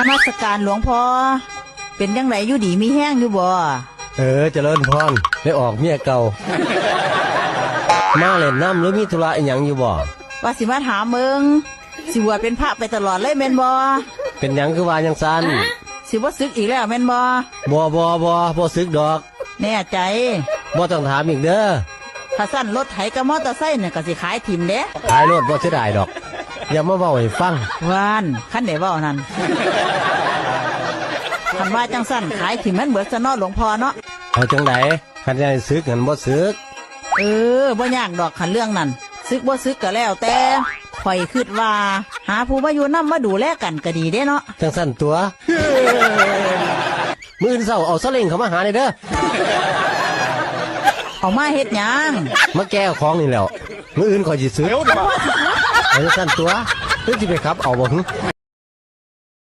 นมัสการหลวงพ่อเป็นยังไงอยู่ดีมีแห้งอยู่บ่เจริญพรได้ออกเมียเก่ามาเล่นน้ำหรือมีธุระอีหยังอยู่บ่ว่าสิมาถามมึงสิบวชเป็นพระไปตลอดเลยแม่นบ่เป็นหยังคือว่าจังซันสิบ่ศึกอีกแล้วแม่นบ่บ่ซึกดอกแน่ใจบ่ต้องถามอีกเด้อถ้าสั้นรถไถกับมอเตอร์ไซค์เนี่ยก็สิขายถิ่มเด้ขายรถบ่เสียดายดอกอย่ามาเว้าให้ฟังวานคันได้เว้านั่นคันว่าจังสั้นขายถิ่มมันเบิดซะเนาะหลวงพ่อเนาะเอาจังได๋คันจะให้ซึกหันบ่ซึกบ่ยากดอกคันเรื่องนั้นซึกบ่ซึกก็แล้วแต่ข่อยคิดว่าหาผู้มาอยู่นำมาดูแลกันก็ดีเด้เนาะจังซั่นตัว มื้ออื่นเช้าเอาซาเล้งเข้ามาหาเลยเด้อเอามาเฮ็ดหยังมาแก้ของนี่แหล้วมื้ออื่นข่อยสิซึกเอาจังซั่นตัวเพิ่นสิไปขับเอาบ่หึ